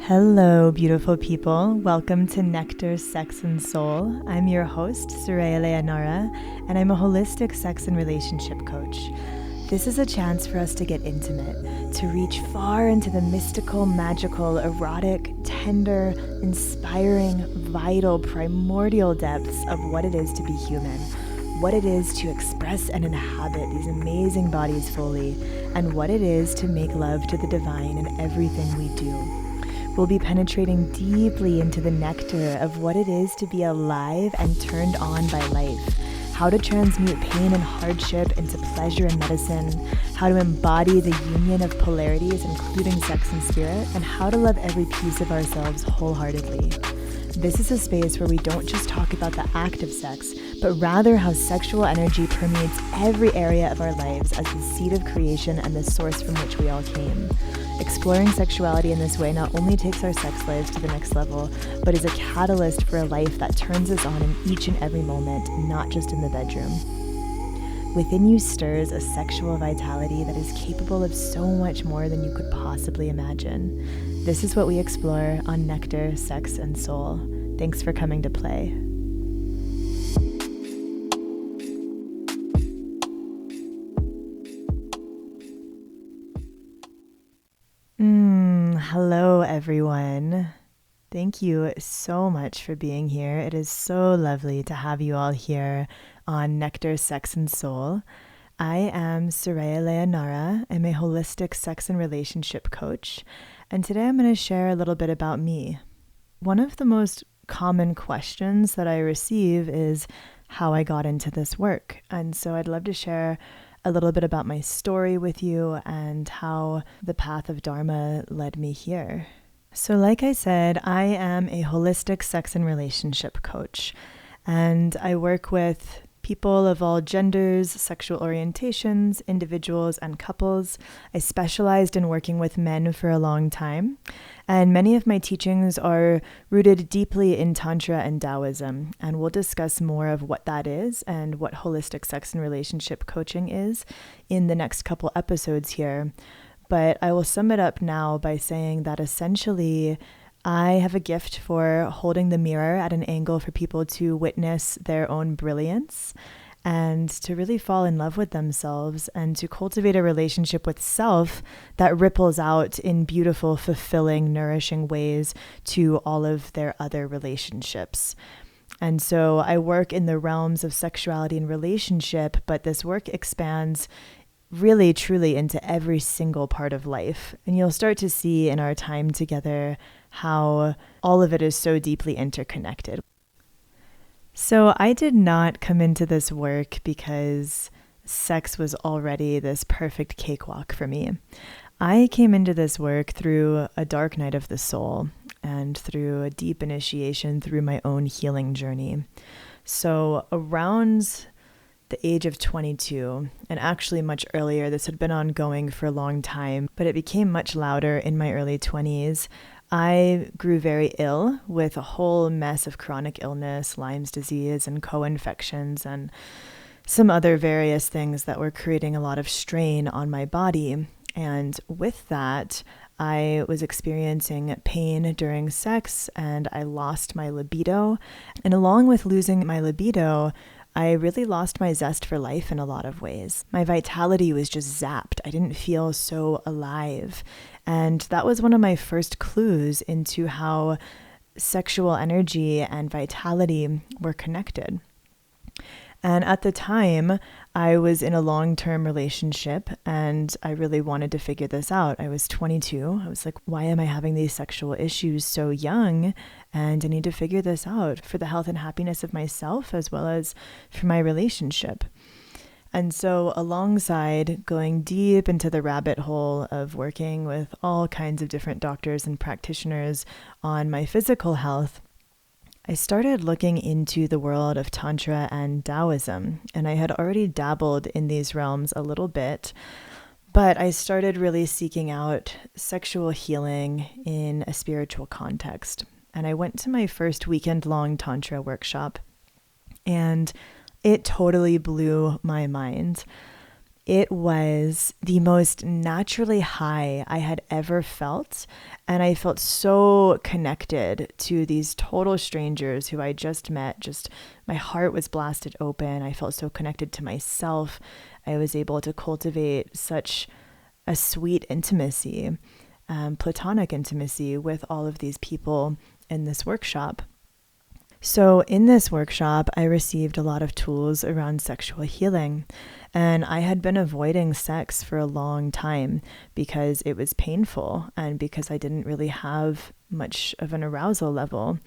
Hello, beautiful people. Welcome to Nectar, Sex, and Soul. I'm your host, Sureya, and I'm a holistic sex and relationship coach. This is a chance for us to get intimate, to reach far into the mystical, magical, erotic, tender, inspiring, vital, primordial depths of what it is to be human, what it is to express and inhabit these amazing bodies fully, and what it is to make love to the divine in everything we do. We'll be penetrating deeply into the nectar of what it is to be alive and turned on by life, how to transmute pain and hardship into pleasure and medicine, how to embody the union of polarities, including sex and spirit, and how to love every piece of ourselves wholeheartedly. This is a space where we don't just talk about the act of sex, but rather how sexual energy permeates every area of our lives as the seed of creation and the source from which we all came. Exploring sexuality in this way not only takes our sex lives to the next level, but is a catalyst for a life that turns us on in each and every moment, not just in the bedroom. Within you stirs a sexual vitality that is capable of so much more than you could possibly imagine. This is what we explore on Nectar, Sex, and Soul. Thanks for coming to play. Hello, everyone. Thank you so much for being here. It is so lovely to have you all here on Nectar, Sex, and Soul. I am Sureya. I'm a holistic sex and relationship coach, and today I'm going to share a little bit about me. One of the most common questions that I receive is how I got into this work, and so I'd love to share a little bit about my story with you and how the path of Dharma led me here. So like I said, I am a holistic sex and relationship coach, and I work with people of all genders, sexual orientations, individuals, and couples. I specialized in working with men for a long time, and many of my teachings are rooted deeply in Tantra and Taoism, and we'll discuss more of what that is and what holistic sex and relationship coaching is in the next couple episodes here. But I will sum it up now by saying that essentially I have a gift for holding the mirror at an angle for people to witness their own brilliance and to really fall in love with themselves and to cultivate a relationship with self that ripples out in beautiful, fulfilling, nourishing ways to all of their other relationships. And so I work in the realms of sexuality and relationship, but this work expands really, truly into every single part of life. And you'll start to see in our time together how all of it is so deeply interconnected. So I did not come into this work because sex was already this perfect cakewalk for me. I came into this work through a dark night of the soul and through a deep initiation through my own healing journey. So around the age of 22, and actually much earlier, this had been ongoing for a long time, but it became much louder in my early 20s. I grew very ill with a whole mess of chronic illness, Lyme's disease, and co-infections, and some other various things that were creating a lot of strain on my body. And with that, I was experiencing pain during sex, and I lost my libido. And along with losing my libido, I really lost my zest for life in a lot of ways. My vitality was just zapped. I didn't feel so alive. And that was one of my first clues into how sexual energy and vitality were connected. And at the time, I was in a long-term relationship and I really wanted to figure this out. I was 22. I was like, why am I having these sexual issues so young? And I need to figure this out for the health and happiness of myself as well as for my relationship. And so alongside going deep into the rabbit hole of working with all kinds of different doctors and practitioners on my physical health, I started looking into the world of Tantra and Taoism, and I had already dabbled in these realms a little bit, but I started really seeking out sexual healing in a spiritual context. And I went to my first weekend-long Tantra workshop, and it totally blew my mind. It was the most naturally high I had ever felt. And I felt so connected to these total strangers who I just met. Just my heart was blasted open. I felt so connected to myself. I was able to cultivate such a sweet intimacy, platonic intimacy with all of these people in this workshop. So in this workshop, I received a lot of tools around sexual healing, and I had been avoiding sex for a long time because it was painful and because I didn't really have much of an arousal level.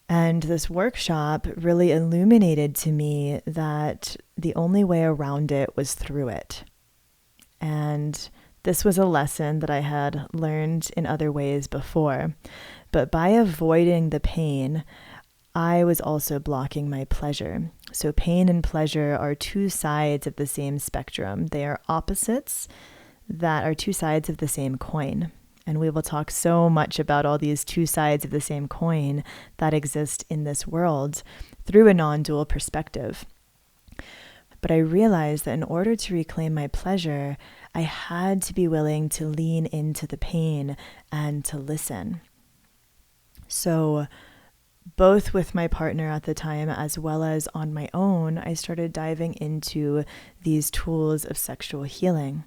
And this workshop really illuminated to me that the only way around it was through it. And this was a lesson that I had learned in other ways before. But by avoiding the pain, I was also blocking my pleasure. So pain and pleasure are two sides of the same spectrum. They are opposites that are two sides of the same coin. And we will talk so much about all these two sides of the same coin that exist in this world through a non-dual perspective. But I realized that in order to reclaim my pleasure, I had to be willing to lean into the pain and to listen. So both with my partner at the time as well as on my own, I started diving into these tools of sexual healing.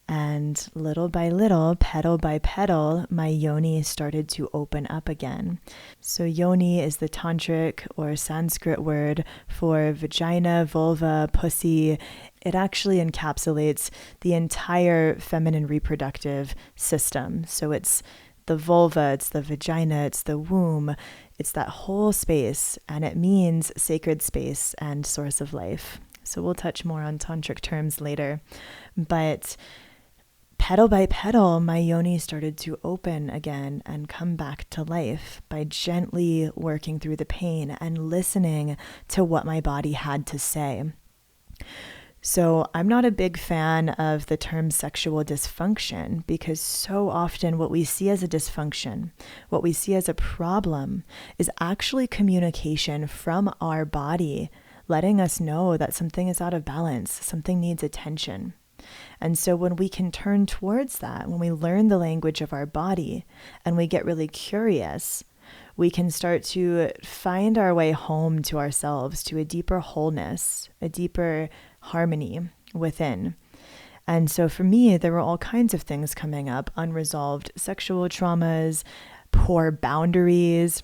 And little by little, petal by petal, my yoni started to open up again. So yoni is the tantric or Sanskrit word for vagina, vulva, pussy. It actually encapsulates the entire feminine reproductive system. So it's the vulva, it's the vagina, it's the womb, it's that whole space, and it means sacred space and source of life. So we'll touch more on tantric terms later. But petal by petal, my yoni started to open again and come back to life by gently working through the pain and listening to what my body had to say. So I'm not a big fan of the term sexual dysfunction because so often what we see as a dysfunction, what we see as a problem, is actually communication from our body letting us know that something is out of balance, something needs attention. And so when we can turn towards that, when we learn the language of our body and we get really curious, we can start to find our way home to ourselves, to a deeper wholeness, a deeper harmony within. And so for me, there were all kinds of things coming up: unresolved sexual traumas, poor boundaries,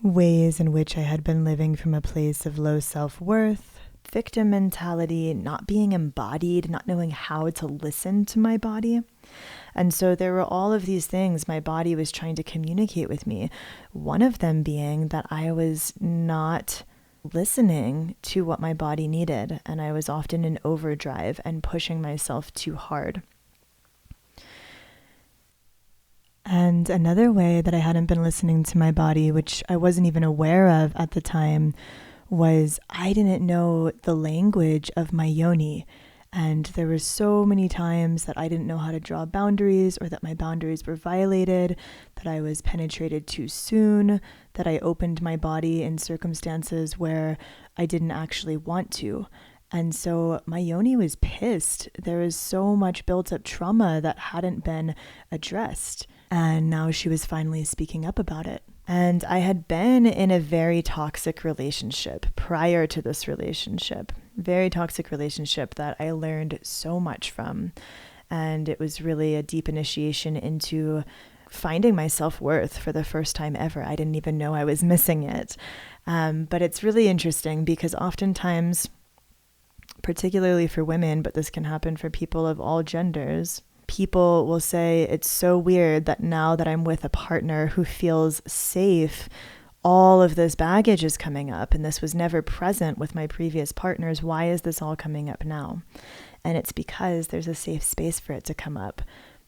ways in which I had been living from a place of low self-worth, victim mentality, not being embodied, not knowing how to listen to my body. And so there were all of these things my body was trying to communicate with me. One of them being that I was not listening to what my body needed, and I was often in overdrive and pushing myself too hard. And another way that I hadn't been listening to my body, which I wasn't even aware of at the time, was I didn't know the language of my yoni. And there were so many times that I didn't know how to draw boundaries, or that my boundaries were violated, that I was penetrated too soon, that I opened my body in circumstances where I didn't actually want to. And so my yoni was pissed. There was so much built up trauma that hadn't been addressed. And now she was finally speaking up about it. And I had been in a very toxic relationship prior to this relationship, very toxic relationship that I learned so much from. And it was really a deep initiation into finding my self-worth for the first time ever. I didn't even know I was missing it. But it's really interesting because oftentimes, particularly for women, but this can happen for people of all genders, people will say, it's so weird that now that I'm with a partner who feels safe, all of this baggage is coming up, and this was never present with my previous partners. Why is this all coming up now? And it's because there's a safe space for it to come up.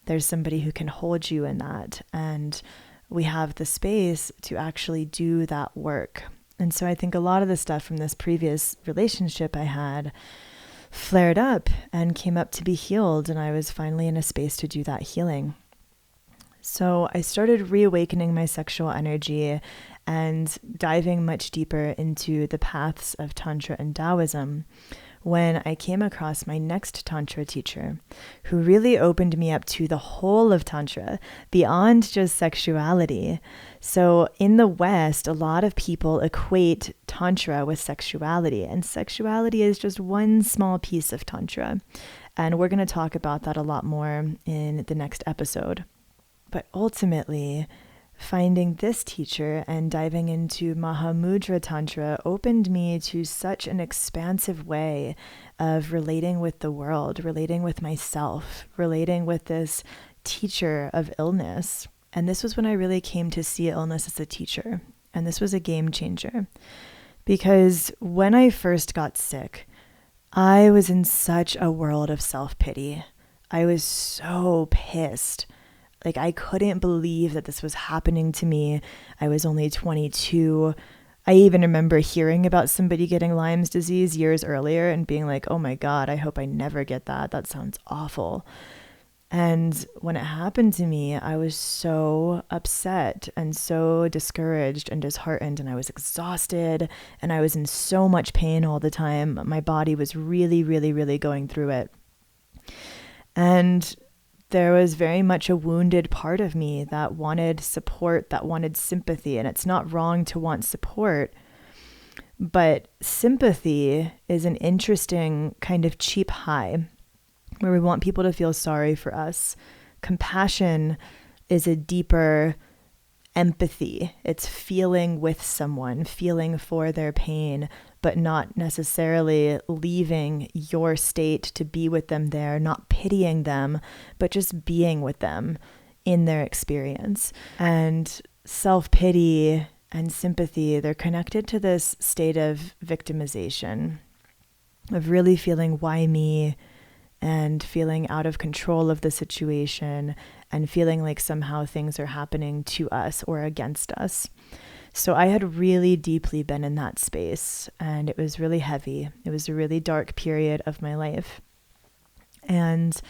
There's somebody who can hold you in that, and we have the space to actually do that work. And so I think a lot of the stuff from this previous relationship I had flared up and came up to be healed, and I was finally in a space to do that healing. So I started reawakening my sexual energy and diving much deeper into the paths of Tantra and Taoism, when I came across my next Tantra teacher who really opened me up to the whole of Tantra beyond just sexuality. So in the West, a lot of people equate Tantra with sexuality, and sexuality is just one small piece of Tantra. And we're going to talk about that a lot more in the next episode. But ultimately, finding this teacher and diving into Mahamudra Tantra opened me to such an expansive way of relating with the world, relating with myself, relating with this teacher of illness. And this was when I really came to see illness as a teacher. And this was a game changer. Because when I first got sick, I was in such a world of self-pity. I was so pissed. Like, I couldn't believe that this was happening to me. I was only 22. I even remember hearing about somebody getting Lyme's disease years earlier and being like, oh my God, I hope I never get that. That sounds awful. And when it happened to me, I was so upset and so discouraged and disheartened, and I was exhausted and I was in so much pain all the time. My body was really, really, really going through it. And there was very much a wounded part of me that wanted support, that wanted sympathy. And it's not wrong to want support, but sympathy is an interesting kind of cheap high where we want people to feel sorry for us. Compassion is a deeper empathy. It's feeling with someone, feeling for their pain, but not necessarily leaving your state to be with them there, not pitying them, but just being with them in their experience. And self-pity and sympathy, they're connected to this state of victimization, of really feeling why me, and feeling out of control of the situation and feeling like somehow things are happening to us or against us. So I had really deeply been in that space, and it was really heavy. It was a really dark period of my life. And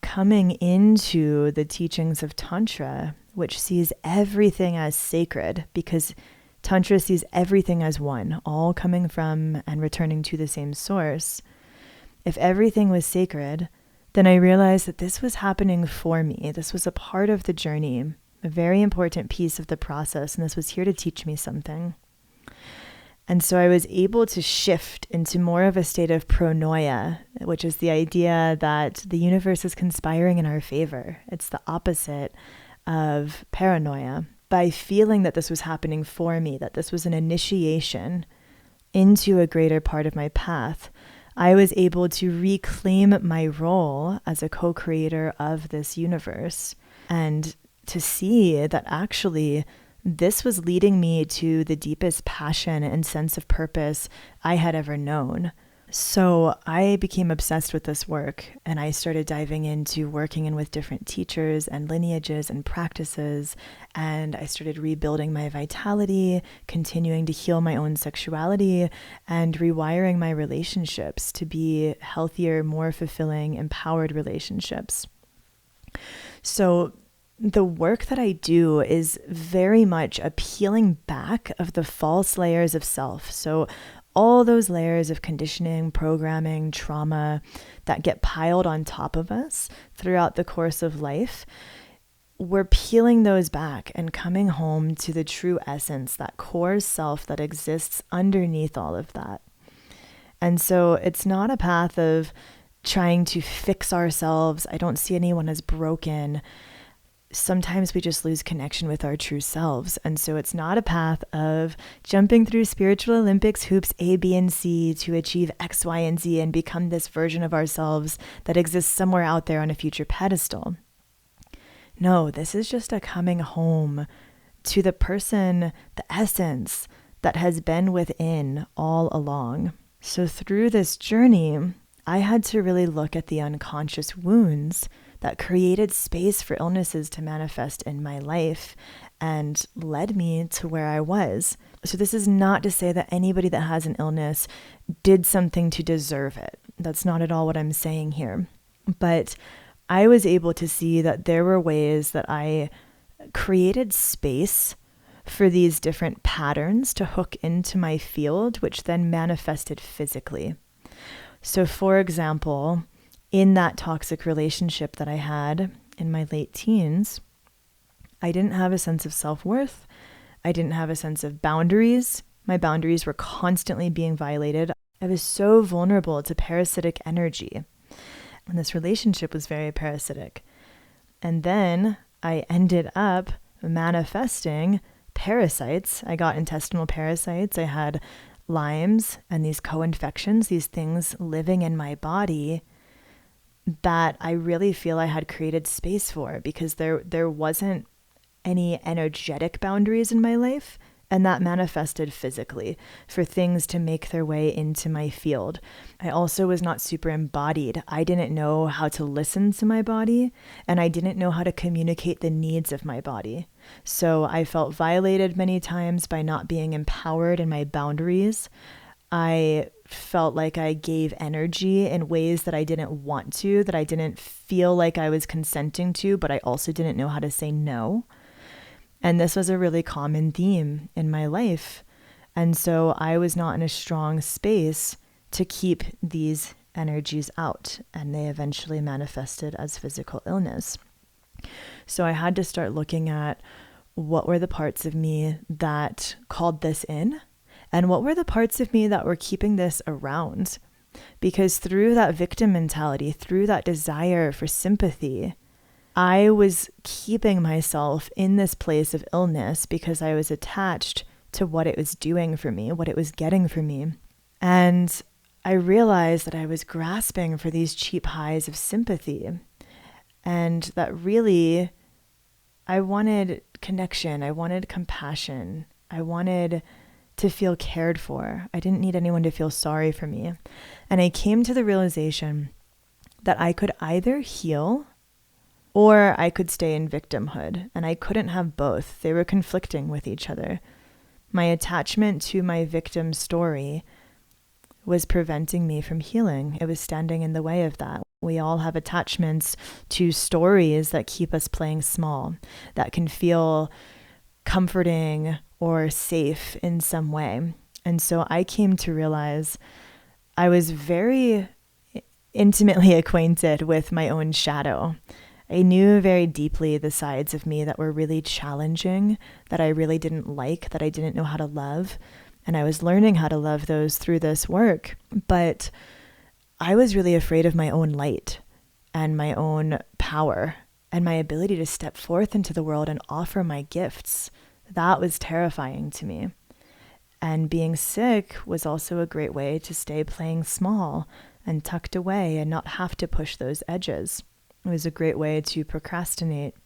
coming into the teachings of Tantra, which sees everything as sacred, because Tantra sees everything as one, all coming from and returning to the same source. If everything was sacred, then I realized that this was happening for me. This was a part of the journey, a very important piece of the process, and this was here to teach me something. And so I was able to shift into more of a state of pronoia, which is the idea that the universe is conspiring in our favor. It's the opposite of paranoia. By feeling that this was happening for me, that this was an initiation into a greater part of my path, I was able to reclaim my role as a co-creator of this universe and to see that actually this was leading me to the deepest passion and sense of purpose I had ever known. So I became obsessed with this work, and I started diving into working in with different teachers and lineages and practices, and I started rebuilding my vitality, continuing to heal my own sexuality, and rewiring my relationships to be healthier, more fulfilling, empowered relationships. So the work that I do is very much a peeling back of the false layers of self. So all those layers of conditioning, programming, trauma that get piled on top of us throughout the course of life, we're peeling those back and coming home to the true essence, that core self that exists underneath all of that. And so it's not a path of trying to fix ourselves. I don't see anyone as broken. Sometimes we just lose connection with our true selves. And so it's not a path of jumping through spiritual Olympics hoops A, B, and C to achieve X, Y, and Z and become this version of ourselves that exists somewhere out there on a future pedestal. No, this is just a coming home to the person, the essence that has been within all along. So through this journey, I had to really look at the unconscious wounds that created space for illnesses to manifest in my life and led me to where I was. So this is not to say that anybody that has an illness did something to deserve it. That's not at all what I'm saying here. But I was able to see that there were ways that I created space for these different patterns to hook into my field, which then manifested physically. So, for example, in that toxic relationship that I had in my late teens, I didn't have a sense of self-worth. I didn't have a sense of boundaries. My boundaries were constantly being violated. I was so vulnerable to parasitic energy. And this relationship was very parasitic. And then I ended up manifesting parasites. I got intestinal parasites. I had Lyme's and these co-infections, these things living in my body that I really feel I had created space for, because there wasn't any energetic boundaries in my life. And that manifested physically for things to make their way into my field. I also was not super embodied. I didn't know how to listen to my body, and I didn't know how to communicate the needs of my body. So I felt violated many times by not being empowered in my boundaries. I felt like I gave energy in ways that I didn't want to, that I didn't feel like I was consenting to, but I also didn't know how to say no. And this was a really common theme in my life. And so I was not in a strong space to keep these energies out, and they eventually manifested as physical illness. So I had to start looking at what were the parts of me that called this in, and what were the parts of me that were keeping this around. Because through that victim mentality, through that desire for sympathy, I was keeping myself in this place of illness because I was attached to what it was doing for me, what it was getting for me. And I realized that I was grasping for these cheap highs of sympathy, and that really I wanted connection. I wanted compassion. I wanted to feel cared for. I didn't need anyone to feel sorry for me. And I came to the realization that I could either heal or I could stay in victimhood, and I couldn't have both. They were conflicting with each other. My attachment to my victim story was preventing me from healing. It was standing in the way of that. We all have attachments to stories that keep us playing small, that can feel comforting or safe in some way. And so I came to realize I was very intimately acquainted with my own shadow. I knew very deeply the sides of me that were really challenging, that I really didn't like, that I didn't know how to love. And I was learning how to love those through this work. But I was really afraid of my own light and my own power and my ability to step forth into the world and offer my gifts. That was terrifying to me. And being sick was also a great way to stay playing small and tucked away and not have to push those edges. It was a great way to procrastinate.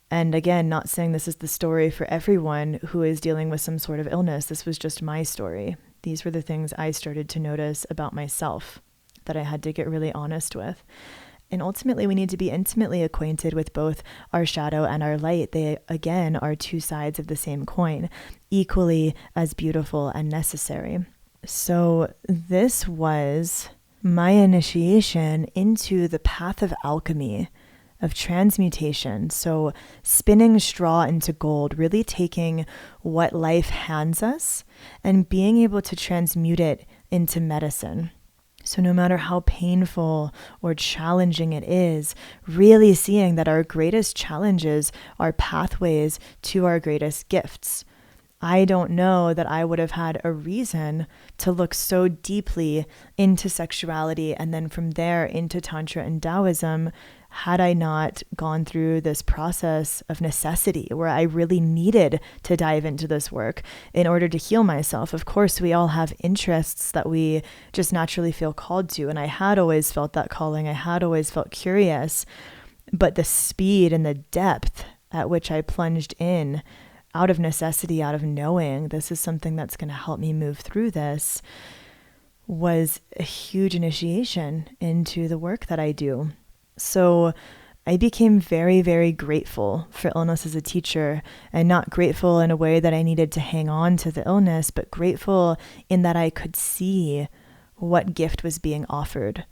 And again, not saying this is the story for everyone who is dealing with some sort of illness. This was just my story. These were the things I started to notice about myself that I had to get really honest with. And ultimately, we need to be intimately acquainted with both our shadow and our light. They, again, are two sides of the same coin, equally as beautiful and necessary. So this was my initiation into the path of alchemy, of transmutation. So spinning straw into gold, really taking what life hands us and being able to transmute it into medicine. So no matter how painful or challenging it is, really seeing that our greatest challenges are pathways to our greatest gifts. I don't know that I would have had a reason to look so deeply into sexuality and then from there into Tantra and Taoism had I not gone through this process of necessity where I really needed to dive into this work in order to heal myself. Of course, we all have interests that we just naturally feel called to, and I had always felt that calling. I had always felt curious, but the speed and the depth at which I plunged in out of necessity, out of knowing this is something that's going to help me move through this, was a huge initiation into the work that I do. So I became very, very grateful for illness as a teacher, and not grateful in a way that I needed to hang on to the illness, but grateful in that I could see what gift was being offered.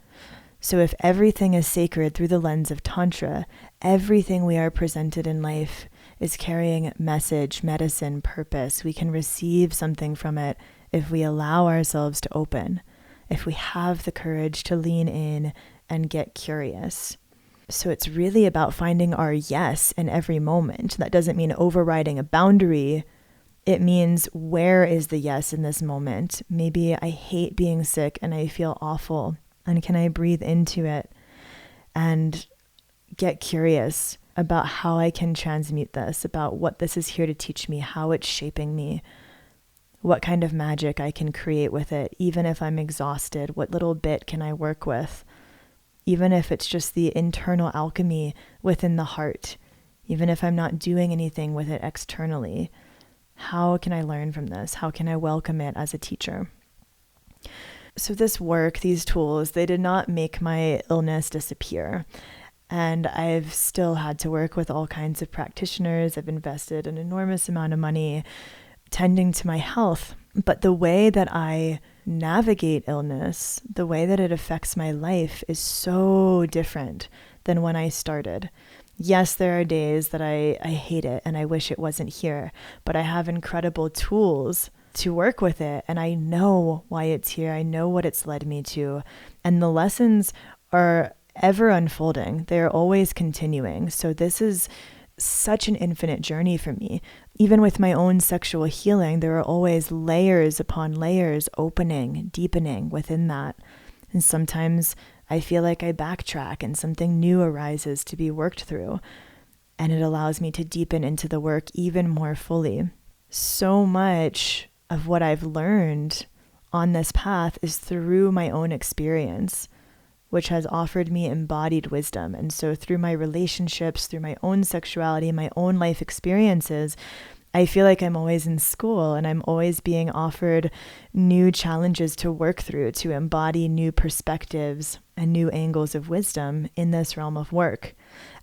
So if everything is sacred through the lens of Tantra, everything we are presented in life is carrying message, medicine, purpose. We can receive something from it if we allow ourselves to open. if we have the courage to lean in and get curious. So it's really about finding our yes in every moment. That doesn't mean overriding a boundary. It means, where is the yes in this moment? Maybe I hate being sick and I feel awful. And can I breathe into it and get curious about how I can transmute this, about what this is here to teach me, how it's shaping me, what kind of magic I can create with it, even if I'm exhausted, what little bit can I work with? Even if it's just the internal alchemy within the heart, even if I'm not doing anything with it externally, how can I learn from this? How can I welcome it as a teacher? So this work, these tools, they did not make my illness disappear. And I've still had to work with all kinds of practitioners. I've invested an enormous amount of money tending to my health. But the way that I navigate illness, the way that it affects my life is so different than when I started. Yes, there are days that I hate it and I wish it wasn't here, but I have incredible tools to work with it. And I know why it's here. I know what it's led me to. And the lessons are ever unfolding. They're always continuing. So this is such an infinite journey for me. Even with my own sexual healing, there are always layers upon layers opening, deepening within that. And sometimes I feel like I backtrack and something new arises to be worked through. And it allows me to deepen into the work even more fully. So much of what I've learned on this path is through my own experience, which has offered me embodied wisdom. And so through my relationships, through my own sexuality, my own life experiences, I feel like I'm always in school and I'm always being offered new challenges to work through, to embody new perspectives and new angles of wisdom in this realm of work.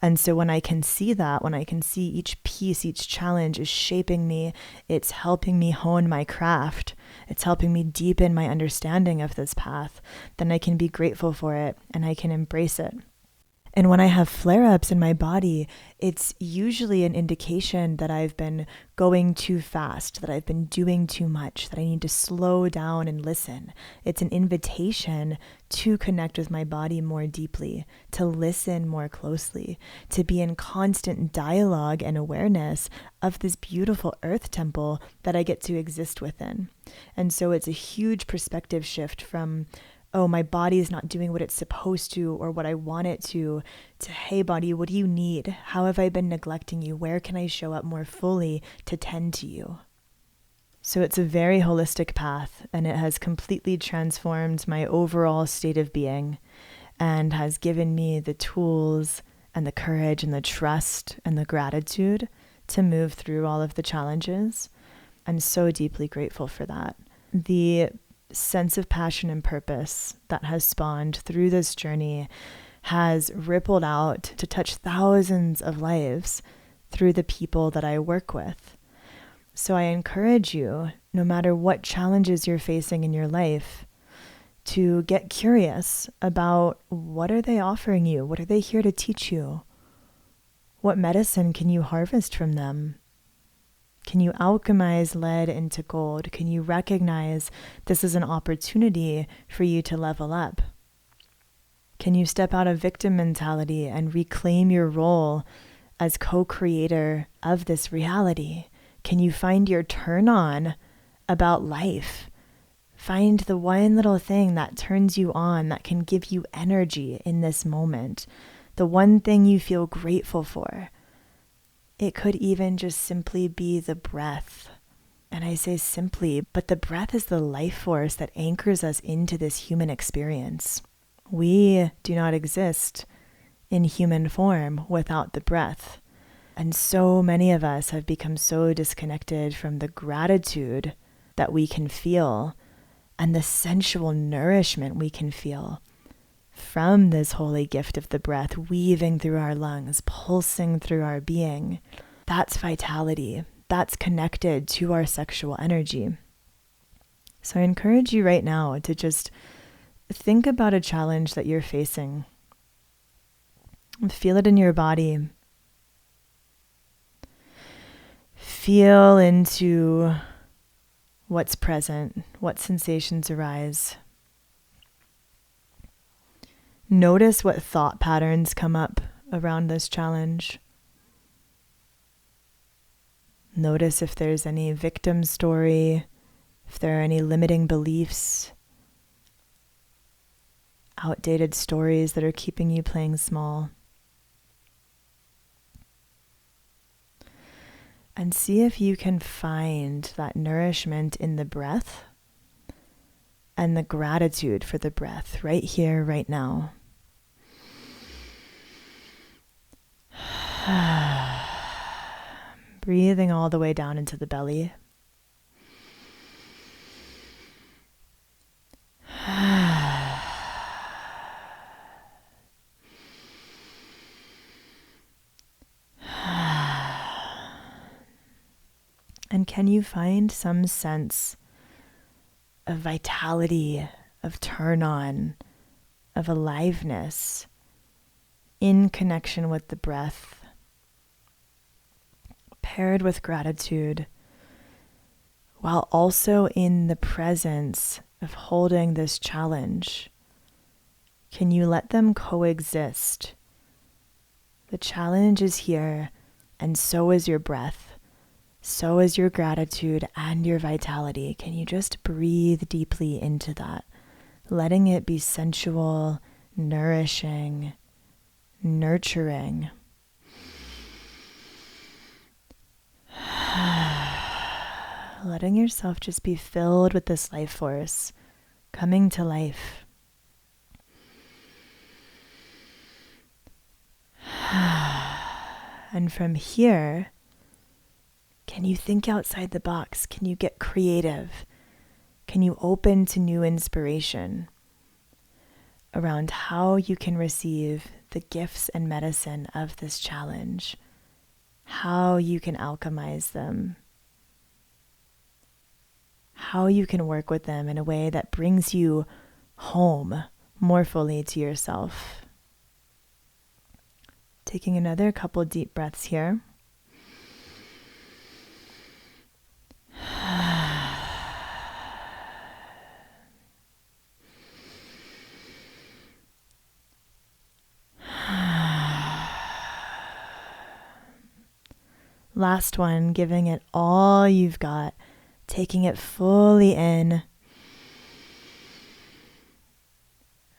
And so when I can see that, when I can see each piece, each challenge is shaping me, it's helping me hone my craft, it's helping me deepen my understanding of this path, then I can be grateful for it and I can embrace it. And when I have flare-ups in my body, it's usually an indication that I've been going too fast, that I've been doing too much, that I need to slow down and listen. It's an invitation to connect with my body more deeply, to listen more closely, to be in constant dialogue and awareness of this beautiful earth temple that I get to exist within. And so it's a huge perspective shift from, oh, my body is not doing what it's supposed to or what I want it to, hey, body, what do you need? How have I been neglecting you? Where can I show up more fully to tend to you? So it's a very holistic path, and it has completely transformed my overall state of being and has given me the tools and the courage and the trust and the gratitude to move through all of the challenges. I'm so deeply grateful for that. The sense of passion and purpose that has spawned through this journey has rippled out to touch thousands of lives through the people that I work with. So I encourage you, no matter what challenges you're facing in your life, to get curious about what are they offering you? What are they here to teach you? What medicine can you harvest from them? Can you alchemize lead into gold? Can you recognize this is an opportunity for you to level up? Can you step out of victim mentality and reclaim your role as co-creator of this reality? Can you find your turn on about life? Find the one little thing that turns you on, that can give you energy in this moment. The one thing you feel grateful for. It could even just simply be the breath. And I say simply, but the breath is the life force that anchors us into this human experience. We do not exist in human form without the breath. And so many of us have become so disconnected from the gratitude that we can feel and the sensual nourishment we can feel from this holy gift of the breath weaving through our lungs, pulsing through our being. That's vitality. That's connected to our sexual energy. So I encourage you right now to just think about a challenge that you're facing. Feel it in your body. Feel into what's present, what sensations arise. Notice what thought patterns come up around this challenge. Notice if there's any victim story, if there are any limiting beliefs, outdated stories that are keeping you playing small. And see if you can find that nourishment in the breath and the gratitude for the breath right here, right now. Breathing all the way down into the belly. And can you find some sense of vitality, of turn on, of aliveness in connection with the breath, paired with gratitude, while also in the presence of holding this challenge? Can you let them coexist? The challenge is here, and so is your breath. So is your gratitude and your vitality. Can you just breathe deeply into that, letting it be sensual, nourishing, nurturing. Letting yourself just be filled with this life force, coming to life. And from here, can you think outside the box? Can you get creative? Can you open to new inspiration around how you can receive the gifts and medicine of this challenge? How you can alchemize them? How you can work with them in a way that brings you home more fully to yourself. Taking another couple deep breaths here. Last one, giving it all you've got, taking it fully in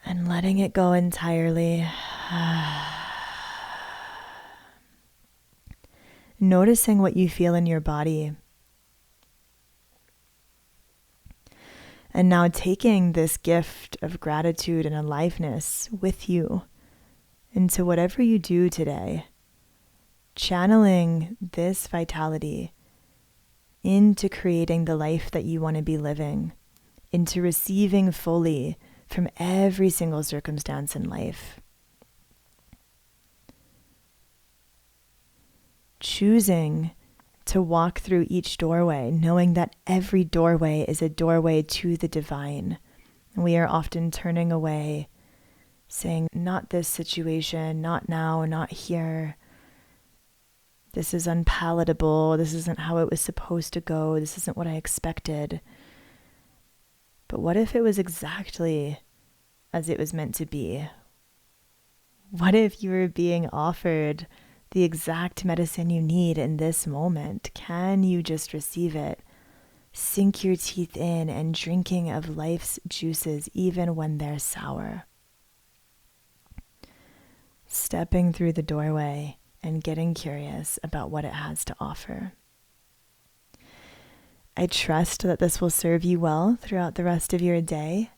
and letting it go entirely. Noticing what you feel in your body. And now taking this gift of gratitude and aliveness with you into whatever you do today. Channeling this vitality into creating the life that you want to be living, into receiving fully from every single circumstance in life. Choosing to walk through each doorway, knowing that every doorway is a doorway to the divine. We are often turning away, saying, not this situation, not now, not here. This is unpalatable. This isn't how it was supposed to go. This isn't what I expected. But what if it was exactly as it was meant to be? What if you were being offered the exact medicine you need in this moment? Can you just receive it? Sink your teeth in and drinking of life's juices even when they're sour. Stepping through the doorway and getting curious about what it has to offer. I trust that this will serve you well throughout the rest of your day.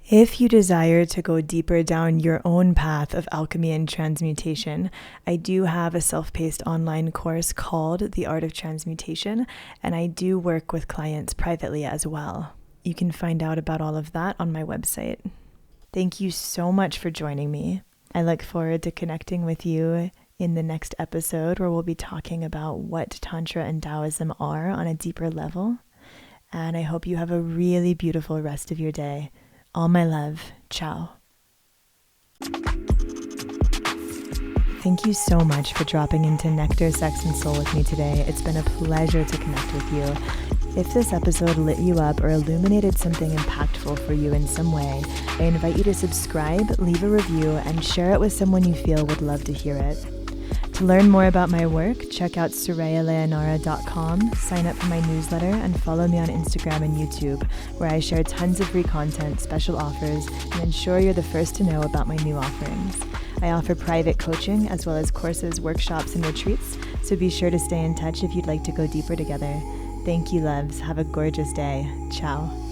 If you desire to go deeper down your own path of alchemy and transmutation, I do have a self-paced online course called The Art of Transmutation, and I do work with clients privately as well. You can find out about all of that on my website. Thank you so much for joining me. I look forward to connecting with you in the next episode, where we'll be talking about what Tantra and Taoism are on a deeper level. And I hope you have a really beautiful rest of your day. All my love. Ciao. Thank you so much for dropping into Nectar, Sex, and Soul with me today. It's been a pleasure to connect with you. If this episode lit you up or illuminated something impactful for you in some way, I invite you to subscribe, leave a review, and share it with someone you feel would love to hear it. To learn more about my work, check out sureyaleonara.com, sign up for my newsletter, and follow me on Instagram and YouTube, where I share tons of free content, special offers, and ensure you're the first to know about my new offerings. I offer private coaching as well as courses, workshops, and retreats, so be sure to stay in touch if you'd like to go deeper together. Thank you, loves. Have a gorgeous day. Ciao.